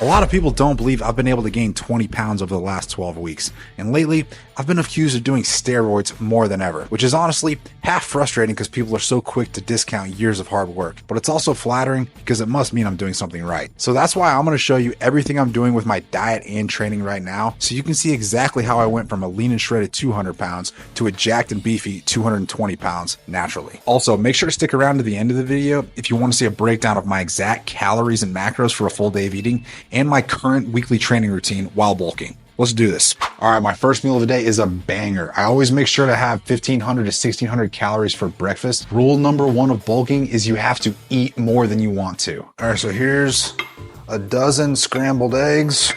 A lot of people don't believe I've been able to gain 20 pounds over the last 12 weeks, and lately, I've been accused of doing steroids more than ever, which is honestly half frustrating because people are so quick to discount years of hard work, but it's also flattering because it must mean I'm doing something right. So that's why I'm going to show you everything I'm doing with my diet and training right now, so you can see exactly how I went from a lean and shredded 200 pounds to a jacked and beefy 220 pounds naturally. Also, make sure to stick around to the end of the video if you want to see a breakdown of my exact calories and macros for a full day of eating and my current weekly training routine while bulking. Let's do this. All right, my first meal of the day is a banger. I always make sure to have 1,500 to 1,600 calories for breakfast. Rule number one of bulking is you have to eat more than you want to. All right, so here's a dozen scrambled eggs.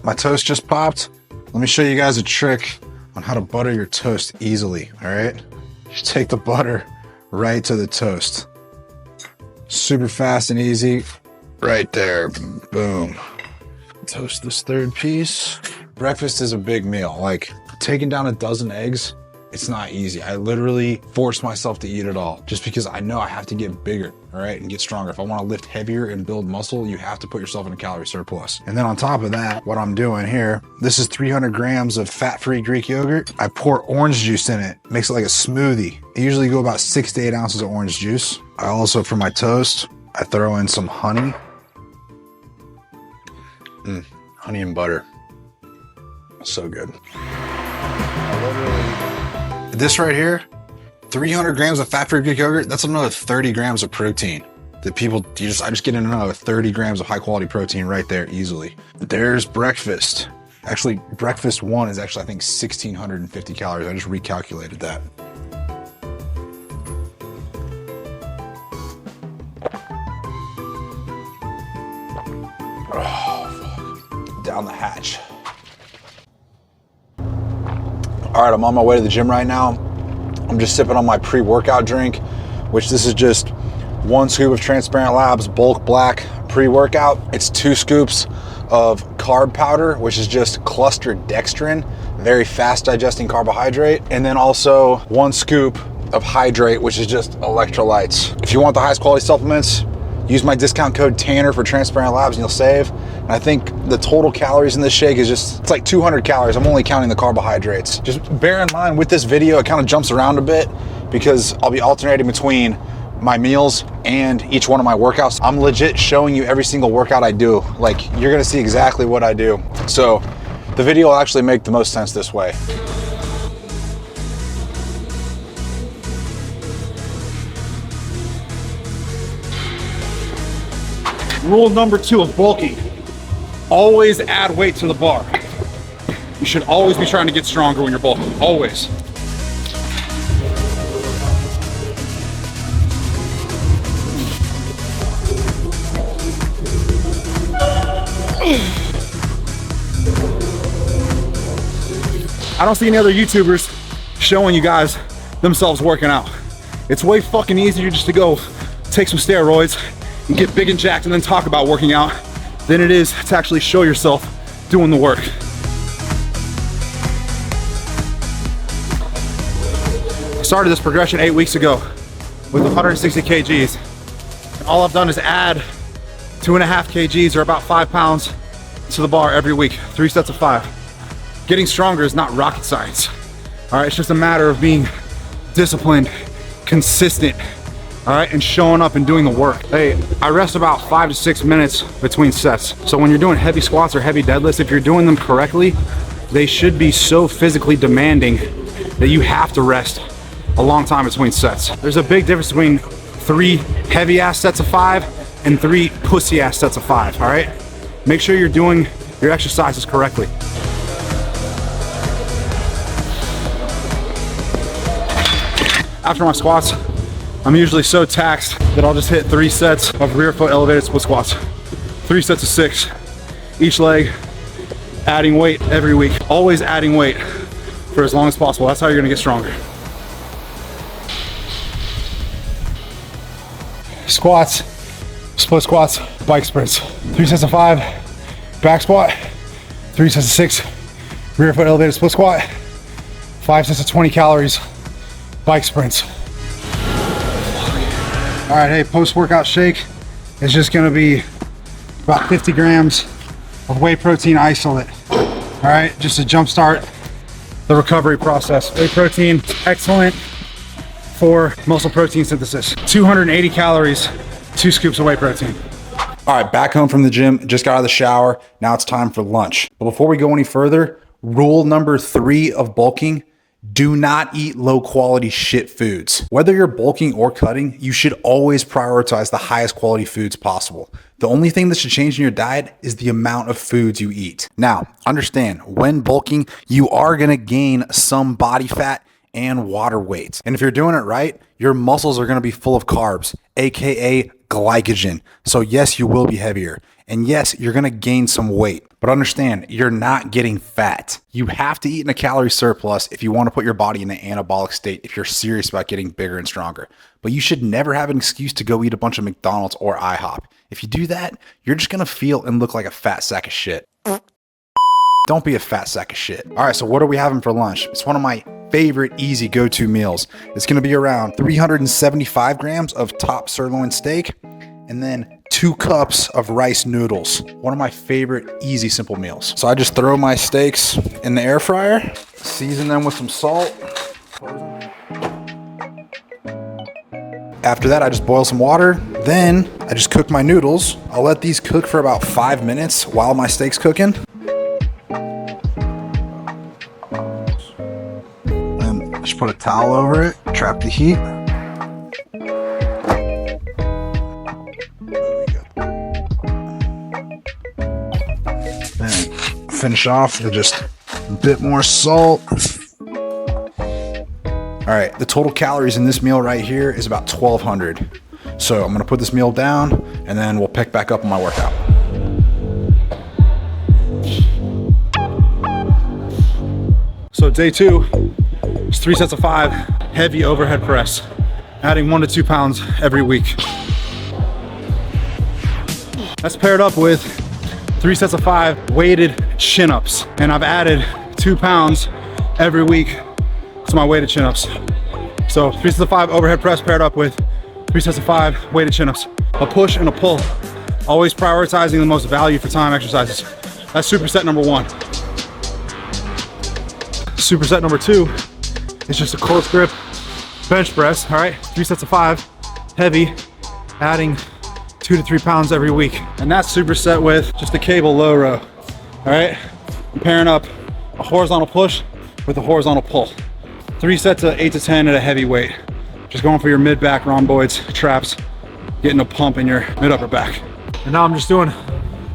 My toast just popped. Let me show you guys a trick on how to butter your toast easily, all right? Just take the butter right to the toast. Super fast and easy. Right there, boom. Toast this third piece. Breakfast is a big meal. Like taking down a dozen eggs, it's not easy. I literally force myself to eat it all just because I know I have to get bigger, all right, and get stronger. If I want to lift heavier and build muscle, you have to put yourself in a calorie surplus. And then on top of that, what I'm doing here, this is 300 grams of fat-free Greek yogurt. I pour orange juice in it, makes it like a smoothie. I usually go about 6 to 8 ounces of orange juice. I also, for my toast, I throw in some honey. Honey and butter. So good. This right here, 300 grams of fat-free Greek yogurt, that's another 30 grams of protein. That people, I just get in another 30 grams of high-quality protein right there easily. There's breakfast. Actually, breakfast one is actually, I think, 1,650 calories. I just recalculated that. Down the hatch. All right, I'm on my way to the gym right now. I'm just sipping on my pre-workout drink, which this is just 1 scoop of Transparent Labs Bulk Black pre-workout. It's 2 scoops of carb powder, which is just clustered dextrin, very fast digesting carbohydrate, and then also 1 scoop of Hydrate, which is just electrolytes. If you want the highest quality supplements, use my discount code TANNER for Transparent Labs and you'll save. And I think the total calories in this shake is just, it's like 200 calories. I'm only counting the carbohydrates. Just bear in mind with this video, it kind of jumps around a bit because I'll be alternating between my meals and each one of my workouts. I'm legit showing you every single workout I do. Like, you're gonna see exactly what I do. So the video will actually make the most sense this way. Rule number 2 of bulking, always add weight to the bar. You should always be trying to get stronger when you're bulking, always. I don't see any other YouTubers showing you guys themselves working out. It's way fucking easier just to go take some steroids and get big and jacked and then talk about working out than it is to actually show yourself doing the work. I started this progression 8 weeks ago with 160 kgs. And all I've done is add 2.5 kgs or about 5 pounds to the bar every week, 3 sets of 5. Getting stronger is not rocket science. All right, it's just a matter of being disciplined, consistent, all right, and showing up and doing the work. Hey, I rest about 5 to 6 minutes between sets. So when you're doing heavy squats or heavy deadlifts, if you're doing them correctly, they should be so physically demanding that you have to rest a long time between sets. There's a big difference between 3 heavy ass sets of 5 and 3 pussy ass sets of 5, all right? Make sure you're doing your exercises correctly. After my squats, I'm usually so taxed that I'll just hit 3 sets of rear foot elevated split squats. 3 sets of 6, each leg, adding weight every week. Always adding weight for as long as possible. That's how you're gonna get stronger. Squats, split squats, bike sprints. 3 sets of 5, back squat. 3 sets of 6, rear foot elevated split squat. 5 sets of 20 calories, bike sprints. All right, hey, post-workout shake is just gonna be about 50 grams of whey protein isolate. All right, just to jumpstart the recovery process. Whey protein, excellent for muscle protein synthesis. 280 calories, 2 scoops of whey protein. All right, back home from the gym, just got out of the shower. Now it's time for lunch. But before we go any further, rule number 3 of bulking: do not eat low quality shit foods. Whether you're bulking or cutting, you should always prioritize the highest quality foods possible. The only thing that should change in your diet is the amount of foods you eat. Now, understand, when bulking, you are gonna gain some body fat and water weight. And if you're doing it right, your muscles are gonna be full of carbs, AKA glycogen. So yes, you will be heavier. And yes, you're gonna gain some weight. But understand, you're not getting fat. You have to eat in a calorie surplus if you want to put your body in an anabolic state if you're serious about getting bigger and stronger. But you should never have an excuse to go eat a bunch of McDonald's or IHOP. If you do that, you're just gonna feel and look like a fat sack of shit. Don't be a fat sack of shit. All right, so what are we having for lunch? It's one of my favorite easy go-to meals. It's gonna be around 375 grams of top sirloin steak, and then 2 cups of rice noodles. One of my favorite easy simple meals. So I just throw my steaks in the air fryer, season them with some salt. After that, I just boil some water. Then I just cook my noodles. I'll let these cook for about 5 minutes while my steak's cooking. Then I just put a towel over it, trap the heat. Finish off with just a bit more salt. All right, the total calories in this meal right here is about 1,200. So I'm gonna put this meal down and then we'll pick back up on my workout. So day 2 is 3 sets of 5 heavy overhead press, adding 1 to 2 pounds every week. That's paired up with 3 sets of 5 weighted chin-ups. And I've added 2 pounds every week to my weighted chin-ups. So 3 sets of 5 overhead press paired up with 3 sets of 5 weighted chin-ups. A push and a pull. Always prioritizing the most value for time exercises. That's superset number 1. Superset number 2 is just a close grip bench press. All right, 3 sets of 5, heavy, adding 2 to 3 pounds every week. And that's superset with just a cable low row. All right, I'm pairing up a horizontal push with a horizontal pull. 3 sets of 8 to 10 at a heavy weight. Just going for your mid back rhomboids, traps, getting a pump in your mid upper back. And now I'm just doing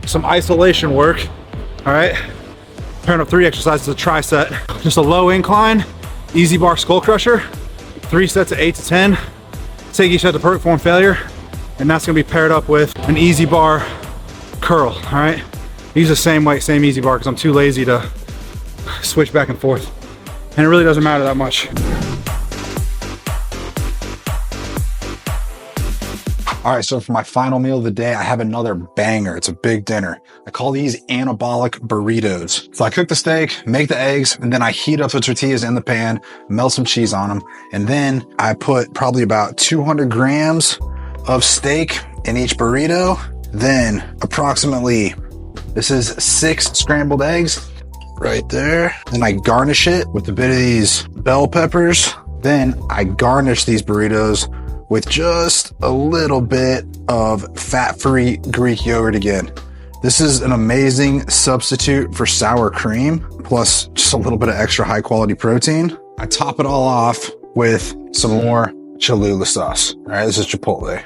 some isolation work. All right, pairing up 3 exercises, a tricep, just a low incline, easy bar skull crusher, 3 sets of 8 to 10. Take each set to perfect form failure. And that's gonna be paired up with an easy bar curl, all right? Use the same weight, same easy bar, because I'm too lazy to switch back and forth. And it really doesn't matter that much. All right, so for my final meal of the day, I have another banger. It's a big dinner. I call these anabolic burritos. So I cook the steak, make the eggs, and then I heat up the tortillas in the pan, melt some cheese on them. And then I put probably about 200 grams of steak in each burrito. Then approximately, this is 6 scrambled eggs right there. Then I garnish it with a bit of these bell peppers. Then I garnish these burritos with just a little bit of fat-free Greek yogurt again. This is an amazing substitute for sour cream, plus just a little bit of extra high quality protein. I top it all off with some more Cholula sauce. All right, this is Chipotle.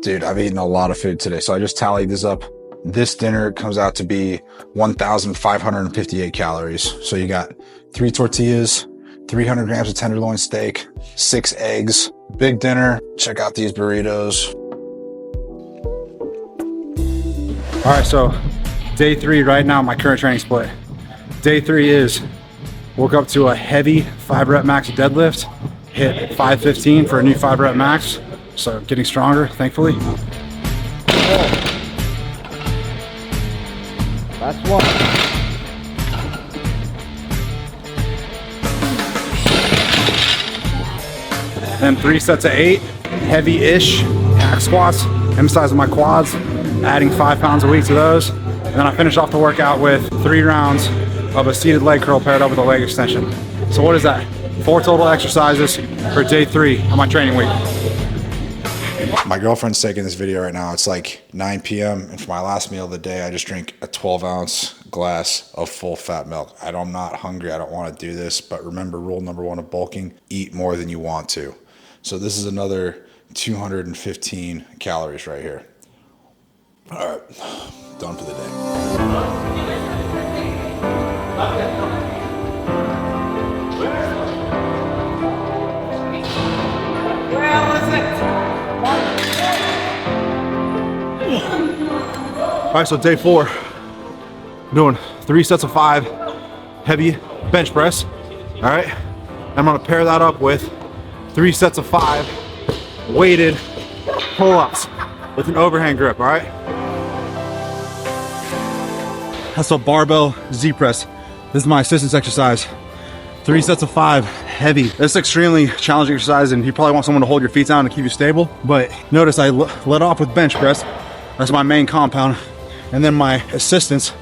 Dude, I've eaten a lot of food today, so I just tallied this up. This dinner comes out to be 1,558 calories. So you got 3 tortillas, 300 grams of tenderloin steak, 6 eggs, big dinner. Check out these burritos. All right, so day 3 right now, my current training split. Day 3 is woke up to a heavy 5 rep max deadlift, hit 515 for a new 5 rep max. So getting stronger, thankfully. That's 1. Then 3 sets of 8, heavy-ish hack squats, emphasizing my quads, adding 5 pounds a week to those. And then I finish off the workout with 3 rounds of a seated leg curl paired up with a leg extension. So what is that? 4 total exercises for day 3 of my training week. My girlfriend's taking this video right now. It's like 9 p.m. and for my last meal of the day, I just drink a 12-ounce glass of full fat milk. I'm not hungry. I don't want to do this, but remember rule number 1 of bulking, eat more than you want to. So this is another 215 calories right here. All right, done for the day. All right, so day 4, I'm doing 3 sets of 5 heavy bench press. All right, I'm gonna pair that up with 3 sets of 5 weighted pull-ups with an overhand grip. All right, that's a barbell Z press. This is my assistance exercise. 3 sets of 5 heavy. This is extremely challenging exercise, and you probably want someone to hold your feet down to keep you stable. But notice I let off with bench press. That's my main compound. And then my assistance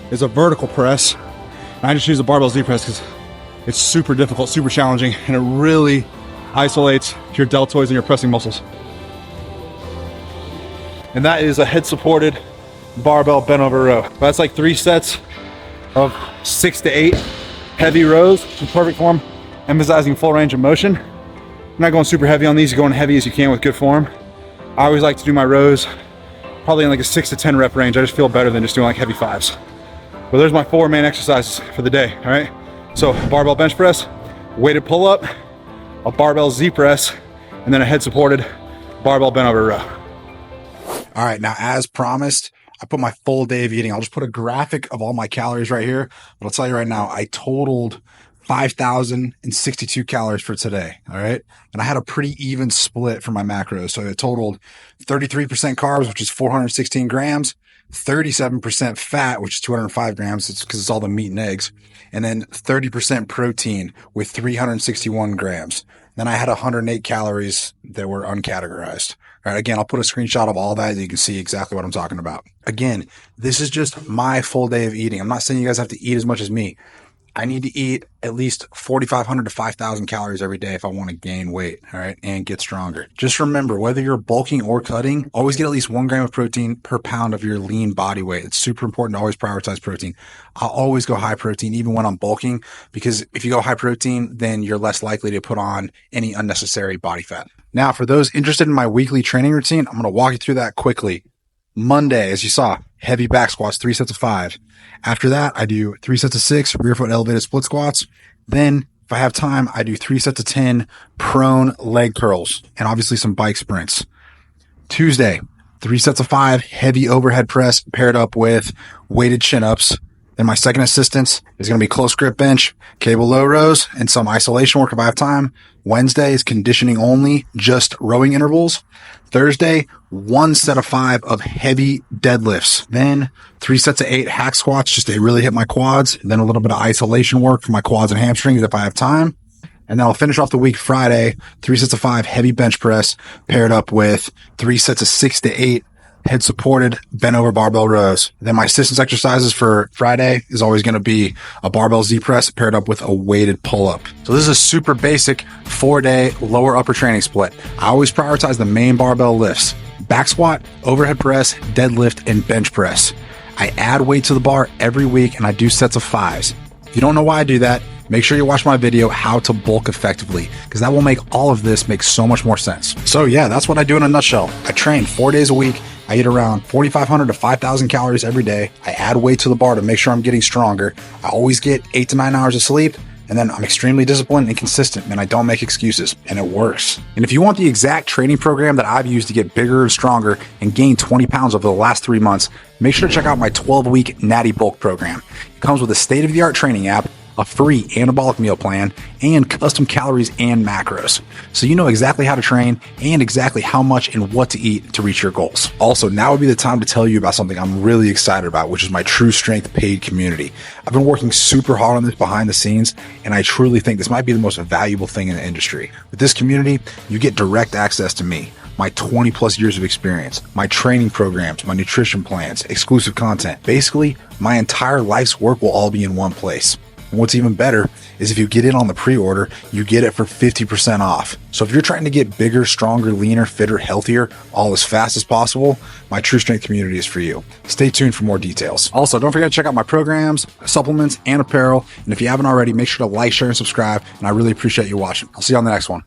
is a vertical press. And I just use a barbell Z press because it's super difficult, super challenging, and it really isolates your deltoids and your pressing muscles. And that is a head supported barbell bent over row. That's like 3 sets of 6 to 8 heavy rows in perfect form, emphasizing full range of motion. I'm not going super heavy on these, you're going heavy as you can with good form. I always like to do my rows probably in like a 6 to 10 rep range. I just feel better than just doing like heavy 5s. But there's my 4 main exercises for the day, all right? So barbell bench press, weighted pull up, a barbell Z press, and then a head supported barbell bent over row. All right, now as promised, I put my full day of eating. I'll just put a graphic of all my calories right here. But I'll tell you right now, I totaled 5,062 calories for today. All right. And I had a pretty even split for my macros. So it totaled 33% carbs, which is 416 grams, 37% fat, which is 205 grams. It's because it's all the meat and eggs. And then 30% protein with 361 grams. Then I had 108 calories that were uncategorized. All right. Again, I'll put a screenshot of all that so you can see exactly what I'm talking about. Again, this is just my full day of eating. I'm not saying you guys have to eat as much as me. I need to eat at least 4,500 to 5,000 calories every day if I want to gain weight, all right, and get stronger. Just remember, whether you're bulking or cutting, always get at least 1 gram of protein per pound of your lean body weight. It's super important to always prioritize protein. I'll always go high protein even when I'm bulking, because if you go high protein, then you're less likely to put on any unnecessary body fat. Now, for those interested in my weekly training routine, I'm going to walk you through that quickly. Monday, as you saw, heavy back squats, 3 sets of 5. After that, I do 3 sets of 6 rear foot elevated split squats. Then, if I have time, I do 3 sets of 10 prone leg curls and obviously some bike sprints. Tuesday, 3 sets of 5 heavy overhead press paired up with weighted chin ups. Then my second assistance is going to be close grip bench, cable low rows, and some isolation work if I have time. Wednesday is conditioning only, just rowing intervals. Thursday, 1 set of 5 of heavy deadlifts. Then 3 sets of 8 hack squats just to really hit my quads. Then a little bit of isolation work for my quads and hamstrings if I have time. And then I'll finish off the week Friday, 3 sets of 5 heavy bench press paired up with 3 sets of 6 to 8 head supported bent over barbell rows. Then my assistance exercises for Friday is always going to be a barbell Z press paired up with a weighted pull up. So this is a super basic 4-day lower upper training split. I always prioritize the main barbell lifts: back squat, overhead press, deadlift, and bench press. I add weight to the bar every week and I do sets of 5s. If you don't know why I do that, make sure you watch my video, How to Bulk Effectively, because that will make all of this make so much more sense. So yeah, that's what I do in a nutshell. I train 4 days a week. I eat around 4,500 to 5,000 calories every day. I add weight to the bar to make sure I'm getting stronger. I always get 8 to 9 hours of sleep. And then I'm extremely disciplined and consistent, and I don't make excuses, and it works. And if you want the exact training program that I've used to get bigger and stronger and gain 20 pounds over the last 3 months, make sure to check out my 12-week Natty Bulk program. It comes with a state-of-the-art training app, a free anabolic meal plan, and custom calories and macros. So you know exactly how to train and exactly how much and what to eat to reach your goals. Also, now would be the time to tell you about something I'm really excited about, which is my True Strength paid community. I've been working super hard on this behind the scenes, and I truly think this might be the most valuable thing in the industry. With this community, you get direct access to me, my 20 plus years of experience, my training programs, my nutrition plans, exclusive content. Basically, my entire life's work will all be in one place. And what's even better is if you get in on the pre-order, you get it for 50% off. So if you're trying to get bigger, stronger, leaner, fitter, healthier, all as fast as possible, my True Strength community is for you. Stay tuned for more details. Also, don't forget to check out my programs, supplements, and apparel. And if you haven't already, make sure to like, share, and subscribe. And I really appreciate you watching. I'll see you on the next one.